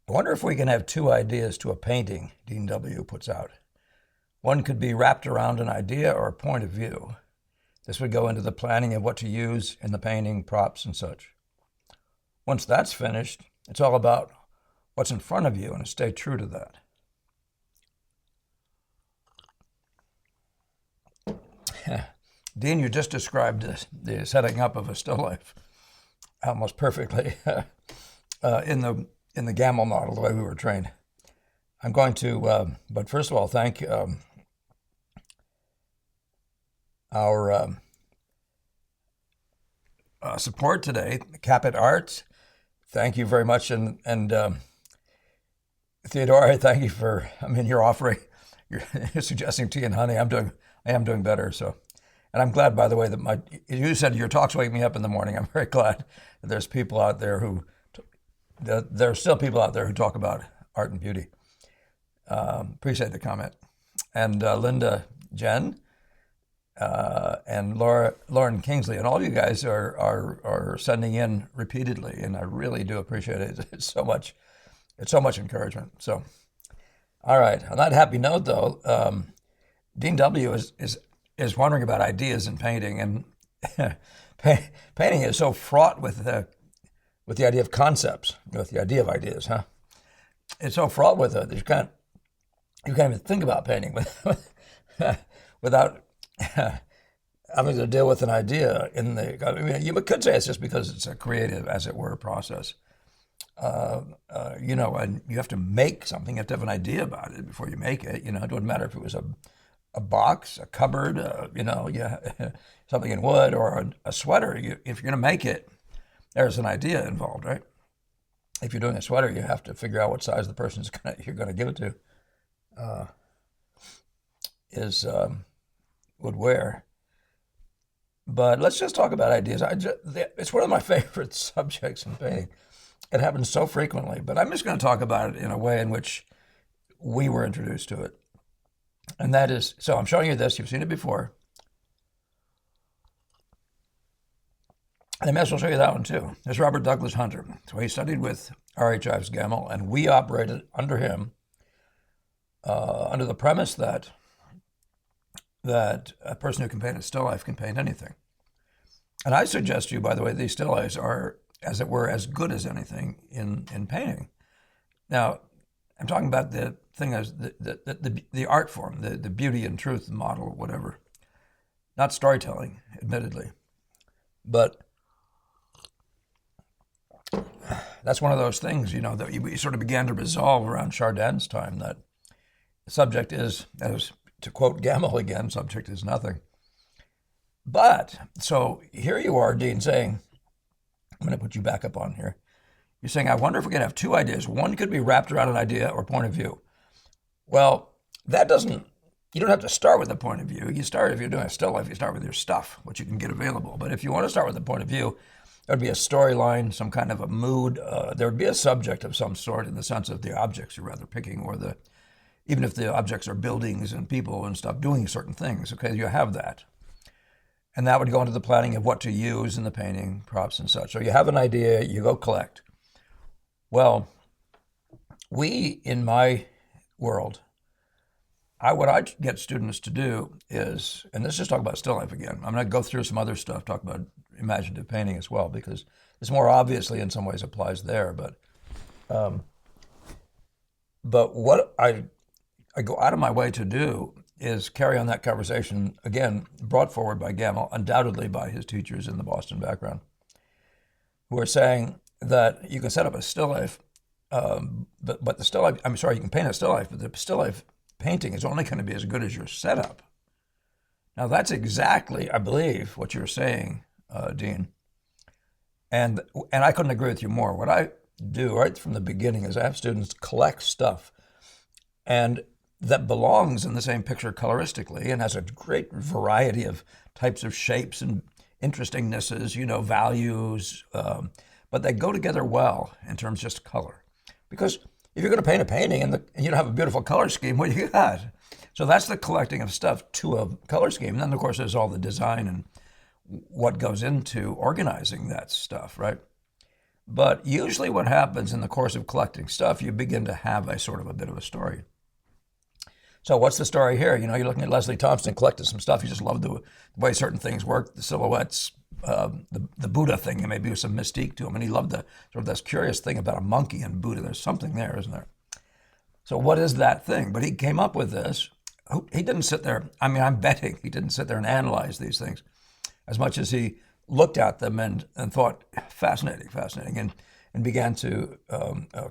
I wonder if we can have two ideas to a painting, Dean W. puts out. One could be wrapped around an idea or a point of view. This would go into the planning of what to use in the painting, props, and such. Once that's finished, it's all about what's in front of you and stay true to that. Dean, you just described the setting up of a still life almost perfectly in the Gamble model, the way we were trained. I'm going to, but first of all, thank our support today, Capit Arts. Thank you very much, and Theodore, I thank you for. I mean, you're offering, you're suggesting tea and honey. I am doing better. So, and I'm glad, by the way, that you said your talks wake me up in the morning. I'm very glad that there's people out there there are still people out there who talk about art and beauty. Appreciate the comment. And Linda, Jen, and Lauren Kingsley, and all you guys are sending in repeatedly, and I really do appreciate it. It's so much encouragement. So, all right. On that happy note, though, Dean W is wondering about ideas in painting, and painting is so fraught with the idea of concepts, with the idea of ideas, huh? It's so fraught with it that you can't even think about painting without having to deal with an idea I mean, you could say it's just because it's a creative, as it were, process. And you have to make something. You have to have an idea about it before you make it. It doesn't matter if it was a box, a cupboard, something in wood, or a sweater. If you're going to make it, there's an idea involved, right? If you're doing a sweater, you have to figure out what size the person you're going to give it to would wear. But let's just talk about ideas. It's one of my favorite subjects in painting. It happens so frequently, but I'm just going to talk about it in a way in which we were introduced to it. And that is, so I'm showing you this. You've seen it before. And I may as well show you that one too. There's Robert Douglas Hunter. So he studied with R.H. Ives Gammell, and we operated under him under the premise that a person who can paint a still life can paint anything. And I suggest to you, by the way, these still lifes are, as it were, as good as anything in painting. Now, I'm talking about the thing as the art form, the beauty and truth model, whatever. Not storytelling, admittedly. But that's one of those things, that we sort of began to resolve around Chardin's time, that the subject is, as to quote Gammell again, subject is nothing. But, so here you are, Dean, saying, I'm going to put you back up on here. You're saying, I wonder if we can have two ideas. One could be wrapped around an idea or point of view. Well, you don't have to start with a point of view. If you're doing a still life, you start with your stuff, what you can get available. But if you want to start with a point of view, there'd be a storyline, some kind of a mood. There would be a subject of some sort in the sense of the objects you're rather picking, or even if the objects are buildings and people and stuff doing certain things, okay, you have that. And that would go into the planning of what to use in the painting, props and such. So you have an idea, you go collect. Well, in my world, what I get students to do is, and let's just talk about still life again. I'm going to go through some other stuff, talk about imaginative painting as well, because this more obviously in some ways applies there. But what I go out of my way to do is carry on that conversation, again, brought forward by Gammell, undoubtedly by his teachers in the Boston background, who are saying that you can set up a still life, but the still life, you can paint a still life, but the still life painting is only going to be as good as your setup. Now, that's exactly, I believe, what you're saying, Dean. And I couldn't agree with you more. What I do right from the beginning is I have students collect stuff and that belongs in the same picture coloristically and has a great variety of types of shapes and interestingnesses, values, but they go together well in terms of just color. Because if you're going to paint a painting and you don't have a beautiful color scheme, what do you got? So that's the collecting of stuff to a color scheme. And then, of course, there's all the design and what goes into organizing that stuff, right? But usually what happens in the course of collecting stuff, you begin to have a sort of a bit of a story. So what's the story here? You know, you're looking at Leslie Thompson collected some stuff. He just loved the way certain things worked, the silhouettes, the Buddha thing, and maybe with some mystique to him. And he loved the sort of this curious thing about a monkey and Buddha. There's something there, isn't there? So what is that thing? But he came up with this. He didn't sit there. I mean, I'm betting he didn't sit there and analyze these things as much as he looked at them and thought, fascinating, fascinating, and began to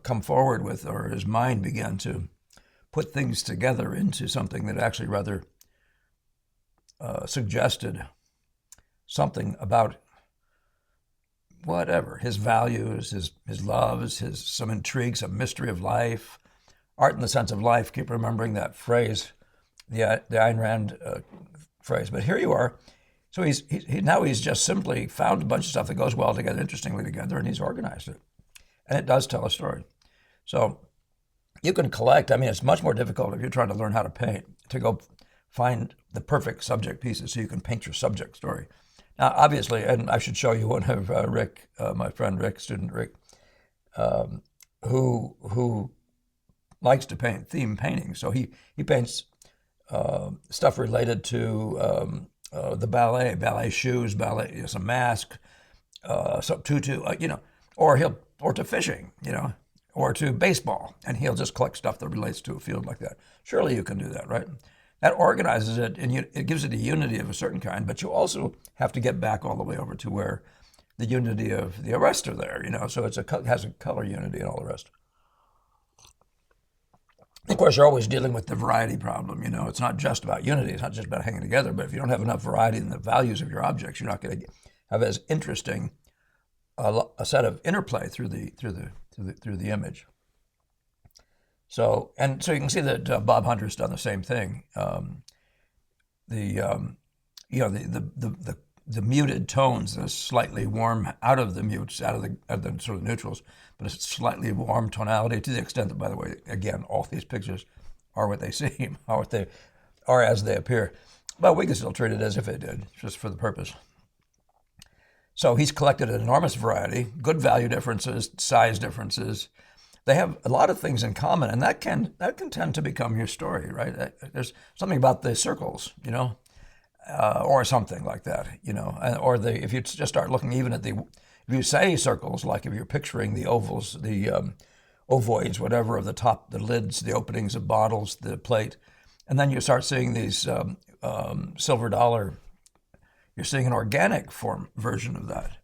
come forward with, or his mind began to put things together into something that actually rather suggested something about whatever, his values, his loves, some intrigue, some mystery of life, art in the sense of life. Keep remembering that phrase, the Ayn Rand phrase. But here you are. So he's just simply found a bunch of stuff that goes well together, interestingly together, and he's organized it. And it does tell a story. So you can collect. I mean, it's much more difficult if you're trying to learn how to paint to go find the perfect subject pieces so you can paint your subject story. Now, obviously, and I should show you one of Rick, my friend Rick, student Rick, who likes to paint theme paintings. So he paints stuff related to the ballet shoes, some mask, some tutu, or to fishing, or to baseball, and he'll just collect stuff that relates to a field like that. Surely you can do that, right? That organizes it, and it gives it a unity of a certain kind, but you also have to get back all the way over to where the unity of the rest are there, so it has a color unity and all the rest. Of course, you're always dealing with the variety problem. It's not just about unity. It's not just about hanging together. But if you don't have enough variety in the values of your objects, you're not going to have as interesting a set of interplay through the image. So you can see that Bob Hunter's done the same thing. The muted tones, the slightly warm out of the mutes, out of the sort of neutrals, but it's slightly warm tonality to the extent that, by the way, again, all these pictures are what they seem, are as they appear. But we can still treat it as if it did, just for the purpose. So he's collected an enormous variety, good value differences, size differences. They have a lot of things in common, and that can tend to become your story, right? There's something about the circles, or something like that, or if you just start looking even at if you say circles, like if you're picturing the ovals, the ovoids, whatever, of the top, the lids, the openings of bottles, the plate, and then you start seeing these silver dollar, you're seeing an organic form version of that.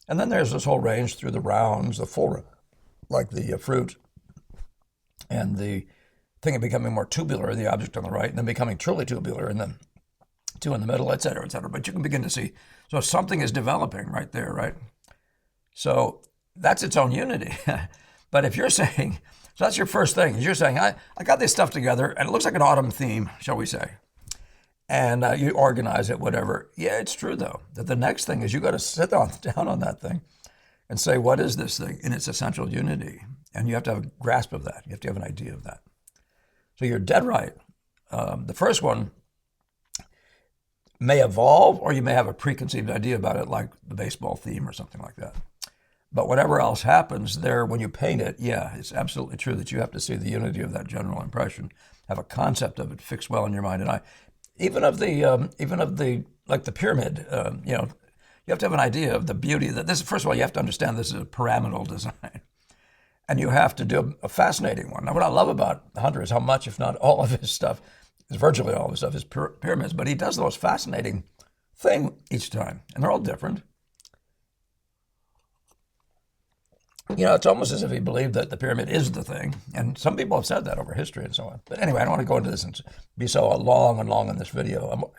And then there's this whole range through the rounds, the full, like the fruit, and the thing of becoming more tubular, the object on the right, and then becoming truly tubular, and then two in the middle, et cetera, et cetera. But you can begin to see, so something is developing right there, right? So that's its own unity. But if you're saying, so that's your first thing, is you're saying, I got this stuff together, and it looks like an autumn theme, shall we say. And you organize it, whatever. Yeah, it's true, though, that the next thing is you got to sit down on that thing and say, what is this thing in its essential unity? And you have to have a grasp of that. You have to have an idea of that. So you're dead right. The first one may evolve, or you may have a preconceived idea about it, like the baseball theme or something like that. But whatever else happens there, when you paint it, yeah, it's absolutely true that you have to see the unity of that general impression, have a concept of it fixed well in your mind and eye. Even of the like the pyramid, you have to have an idea of the beauty that this. First of all, you have to understand this is a pyramidal design, and you have to do a fascinating one. Now, what I love about Hunter is how much, if not all of his stuff, virtually all of his stuff is pyramids, but he does the most fascinating thing each time, and they're all different. It's almost as if he believed that the pyramid is the thing. And some people have said that over history and so on. But anyway, I don't want to go into this and be so long in this video.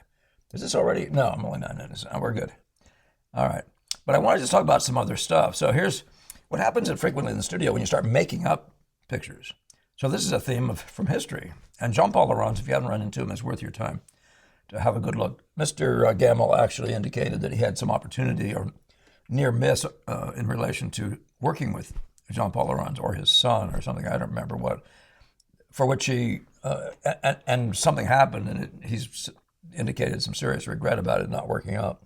Is this already? No, I'm only 9 minutes. We're good. All right. But I want to just talk about some other stuff. So here's what happens frequently in the studio when you start making up pictures. So this is a theme from history. And Jean-Paul Laurens, if you haven't run into him, it's worth your time to have a good look. Mr. Gamble actually indicated that he had some opportunity or near miss in relation to working with Jean-Paul Laurens or his son or something, I don't remember what, for which he, and something happened, and he's indicated some serious regret about it not working out.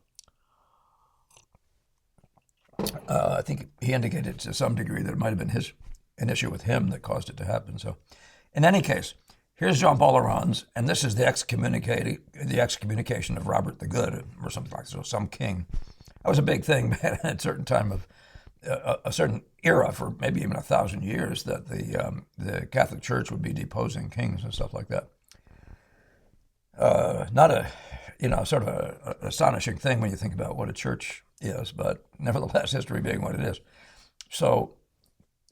I think he indicated to some degree that it might have been an issue with him that caused it to happen. So, in any case, here's Jean Paul Laurens, and this is the excommunication of Robert the Good, or something like that, so some king. That was a big thing at a certain time of a certain era, for maybe even 1,000 years, that the Catholic Church would be deposing kings and stuff like that. Not a, sort of an astonishing thing when you think about what a church is, but nevertheless, history being what it is. So,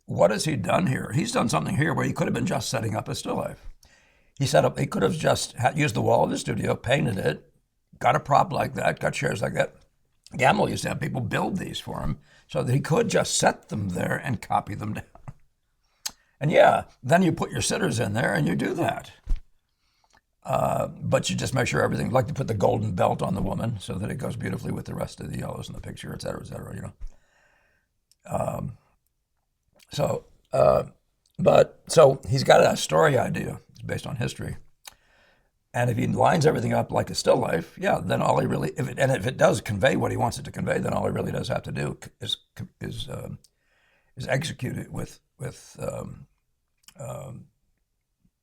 what has he done here? He's done something here where he could have been just setting up a still life. He could have just used the wall of the studio, painted it, got a prop like that, got chairs like that. Gamble used to have people build these for him so that he could just set them there and copy them down. And yeah, then you put your sitters in there and you do that. But you just make sure everything, like to put the golden belt on the woman so that it goes beautifully with the rest of the yellows in the picture, et cetera, So he's got a story idea. It's based on history. And if he lines everything up like a still life, yeah, then all he really, if it does convey what he wants it to convey, then all he really does have to do is execute it with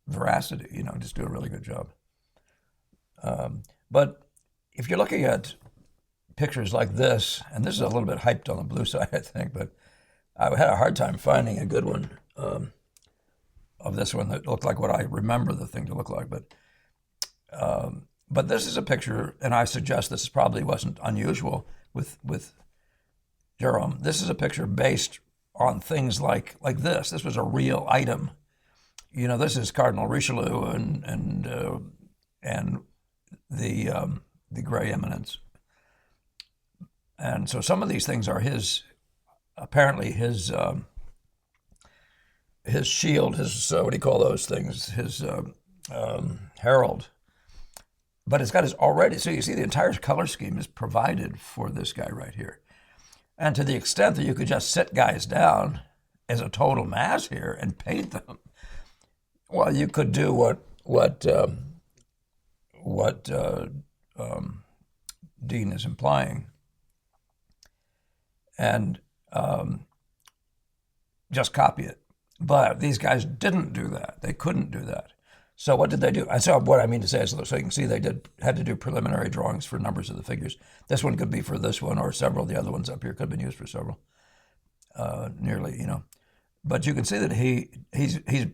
veracity, just do a really good job. But if you're looking at pictures like this, and this is a little bit hyped on the blue side, I think, but I had a hard time finding a good one of this one that looked like what I remember the thing to look like. But this is a picture, and I suggest this probably wasn't unusual with Jerome. This is a picture based on things like this. This was a real item. This is Cardinal Richelieu and the Gray Eminence, and so some of these things are apparently his shield, what do you call those things? His herald. But it's got so you see the entire color scheme is provided for this guy right here. And to the extent that you could just sit guys down as a total mass here and paint them, well, you could do what Dean is implying, and just copy it. But these guys didn't do that. They couldn't do that. So what did they do? So what I mean to say is, so you can see they had to do preliminary drawings for numbers of the figures. This one could be for this one, or several of the other ones up here could have been used for several, nearly, But you can see that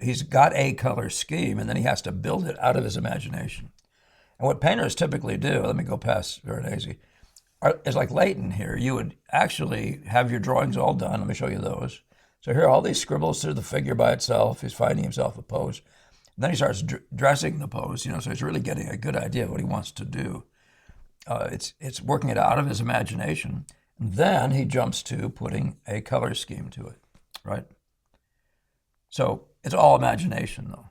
he's got a color scheme, and then he has to build it out of his imagination. And what painters typically do, let me go past Veronese, is like Leighton here. You would actually have your drawings all done. Let me show you those. So here are all these scribbles through the figure by itself. He's finding himself a pose. And then he starts dressing the pose, so he's really getting a good idea of what he wants to do. It's working it out of his imagination. And then he jumps to putting a color scheme to it, right? So it's all imagination, though.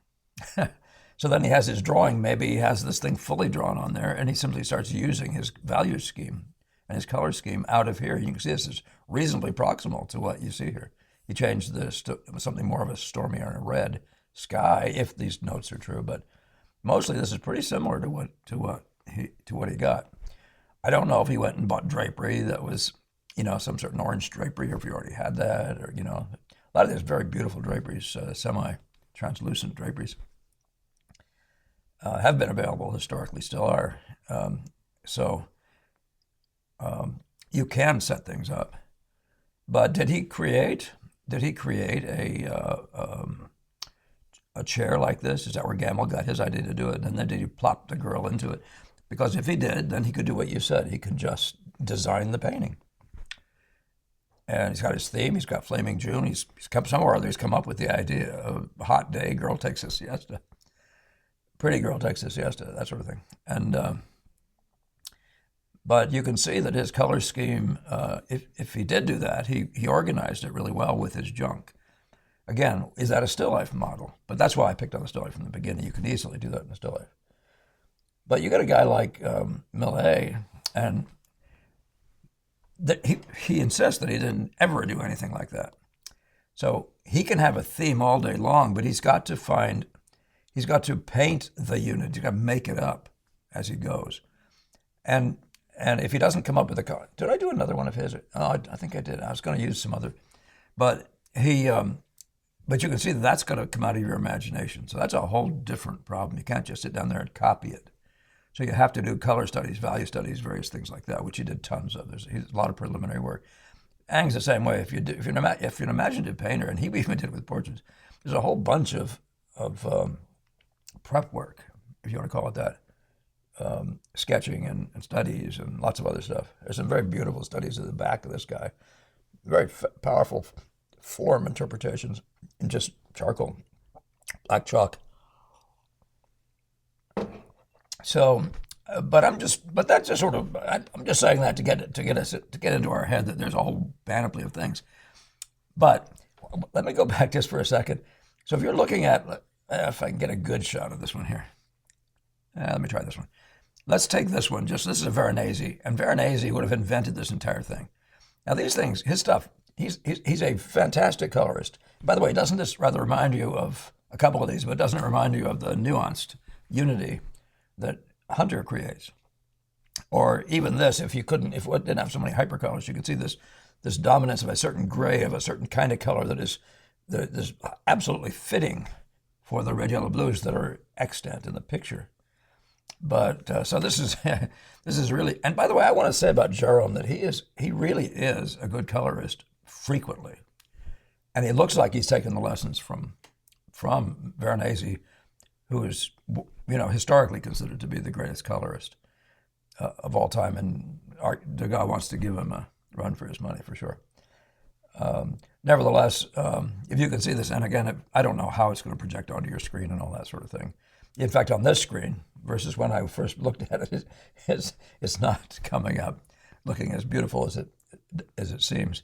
So then he has his drawing. Maybe he has this thing fully drawn on there, and he simply starts using his value scheme and his color scheme out of here. You can see this is reasonably proximal to what you see here. He changed this to something more of a stormy or a red sky, if these notes are true, but mostly this is pretty similar to what he got. I don't know if he went and bought drapery that was, some certain orange drapery, or if he already had that, or a lot of these very beautiful draperies, semi-translucent draperies, have been available historically, still are. So you can set things up, but did he create a chair like this? Is that where Gamble got his idea to do it? And then did he plop the girl into it? Because if he did, then he could do what you said. He could just design the painting. And he's got his theme. He's got Flaming June. He's come somewhere or other. He's come up with the idea of hot day, girl takes a siesta. Pretty girl takes a siesta, that sort of thing. And but you can see that his color scheme, if he did do that, he organized it really well with his junk. Again, is that a still life model? But that's why I picked on the still life from the beginning. You can easily do that in a still life. But you got a guy like Millet, and he insists that he didn't ever do anything like that. So he can have a theme all day long, but he's got to paint the unit. He's got to make it up as he goes. And And if he doesn't come up with a color, did I do another one of his? Oh, I think I did. I was going to use some other, but but you can see that that's going to come out of your imagination. So that's a whole different problem. You can't just sit down there and copy it. So you have to do color studies, value studies, various things like that, which he did tons of. There's a lot of preliminary work. Ang's the same way. If you're an imaginative painter, and he even did it with portraits, there's a whole bunch of prep work, if you want to call it that, sketching and studies and lots of other stuff. There's some very beautiful studies at the back of this guy. Very powerful form interpretations in just charcoal, black chalk. So, but that's just sort of, I'm just saying that to get into our head that there's a whole panoply of things. But let me go back just for a second. So if you're looking at, if I can get a good shot of this one here. Let me try this one. Let's take this one. This is a Veronese, and Veronese would have invented this entire thing. Now these things, his stuff, he's a fantastic colorist. By the way, doesn't this rather remind you of a couple of these, but doesn't it remind you of the nuanced unity that Hunter creates? Or even this, if it didn't have so many hypercolors, you could see this dominance of a certain gray, of a certain kind of color that is absolutely fitting for the red, yellow, blues that are extant in the picture. But so this is really, and by the way, I want to say about Jerome that he really is a good colorist frequently, and he looks like he's taken the lessons from Veronese, who is historically considered to be the greatest colorist of all time, and Degas wants to give him a run for his money for sure. Nevertheless, if you can see this, and again, I don't know how it's going to project onto your screen and all that sort of thing. In fact, on this screen versus when I first looked at it, it's not coming up looking as beautiful as it seems.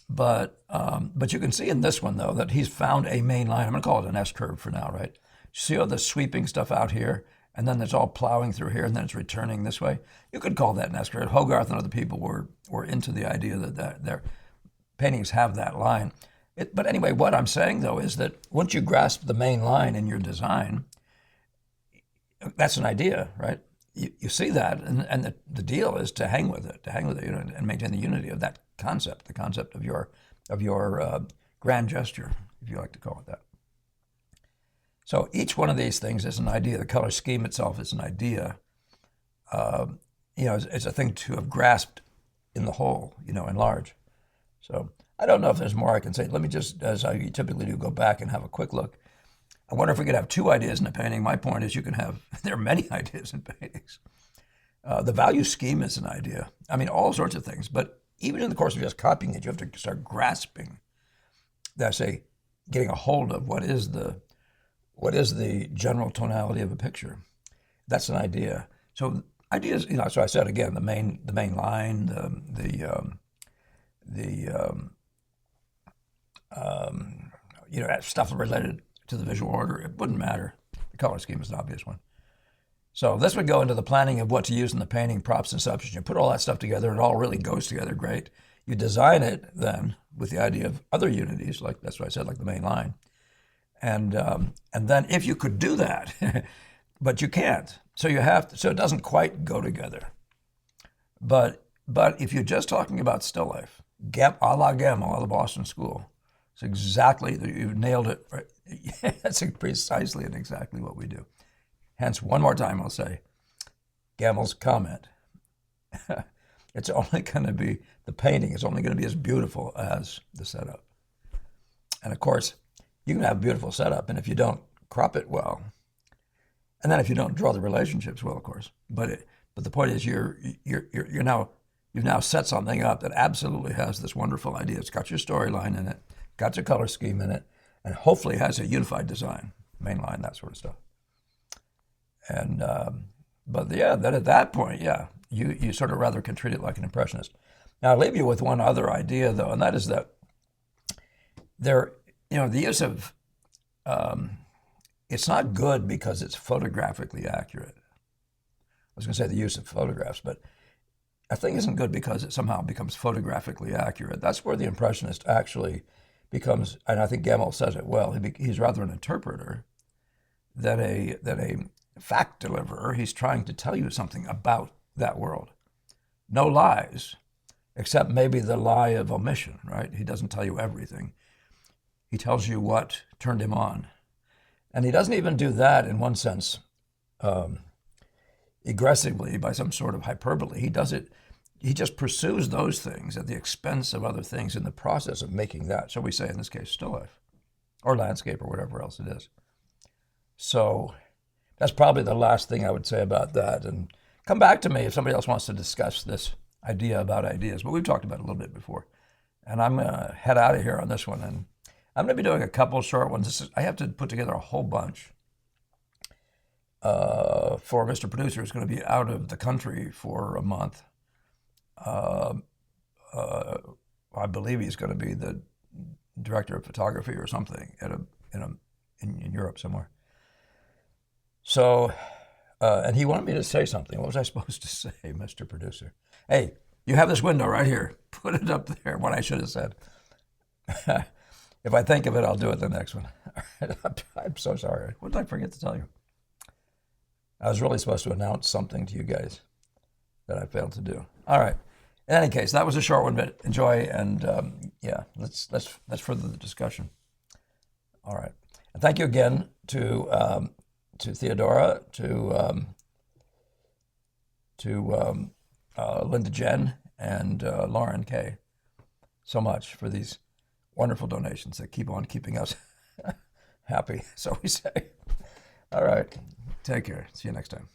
But you can see in this one though that he's found a main line. I'm going to call it an S curve for now, right? See all the sweeping stuff out here, and then it's all plowing through here, and then it's returning this way. You could call that an S curve. Hogarth and other people were into the idea that their paintings have that line. But anyway, what I'm saying though is that once you grasp the main line in your design, that's an idea, right? You see that, and the deal is to hang with it, and maintain the unity of that concept, the concept of your grand gesture, if you like to call it that. So each one of these things is an idea. The color scheme itself is an idea. It's a thing to have grasped in the whole, in large. So I don't know if there's more I can say. Let me just, as I typically do, go back and have a quick look. I wonder if we could have two ideas in a painting. My point is there are many ideas in paintings. The value scheme is an idea. I mean, all sorts of things. But even in the course of just copying it, you have to start grasping, getting a hold of what is the general tonality of a picture. That's an idea. So ideas, so I said again, the main line, stuff related to the visual order, it wouldn't matter. The color scheme is an obvious one. So this would go into the planning of what to use in the painting, props and substance. You put all that stuff together, it all really goes together great. You design it then with the idea of other unities, like that's what I said, like the main line. And then if you could do that, but you can't, so you have to, so it doesn't quite go together. But if you're just talking about still life, a la Gamble, a la Boston School, it's exactly, you've nailed it. Right? That's precisely and exactly what we do. Hence, one more time, I'll say, Gamble's comment. It's only going to be, the painting is only going to be as beautiful as the setup. And of course, you can have a beautiful setup, and if you don't crop it well, and then if you don't draw the relationships well, of course. But the point is, you've now set something up that absolutely has this wonderful idea. It's got your storyline in it, got your color scheme in it, and hopefully has a unified design, main line, that sort of stuff. And then at that point, you sort of rather can treat it like an impressionist. Now I'll leave you with one other idea though, and that is that the use of it's not good because it's photographically accurate. I was going to say the use of photographs, but a thing isn't good because it somehow becomes photographically accurate. That's where the impressionist actually becomes, and I think Gamble says it well, he's rather an interpreter than a fact deliverer. He's trying to tell you something about that world. no lies, except maybe the lie of omission, right? He doesn't tell you everything. He tells you what turned him on. And he doesn't even do that in one sense aggressively by some sort of hyperbole. He does it, he just pursues those things at the expense of other things in the process of making that, shall we say, in this case, still life or landscape or whatever else it is. So that's probably the last thing I would say about that. And come back to me if somebody else wants to discuss this idea about ideas. But we've talked about it a little bit before. And I'm going to head out of here on this one. And I'm going to be doing a couple short ones. I have to put together a whole bunch for Mr. Producer, who's going to be out of the country for a month. I believe he's going to be the director of photography or something in Europe somewhere. So, and he wanted me to say something. What was I supposed to say, Mr. Producer? Hey, you have this window right here. Put it up there, what I should have said. If I think of it, I'll do it the next one. I'm so sorry. What did I forget to tell you? I was really supposed to announce something to you guys that I failed to do. All right. In any case, that was a short one, but enjoy, and yeah, let's further the discussion. All right. And thank you again to Theodora, to Linda Jen, and Lauren K. so much for these wonderful donations that keep on keeping us happy, so we say. All right. Take care. See you next time.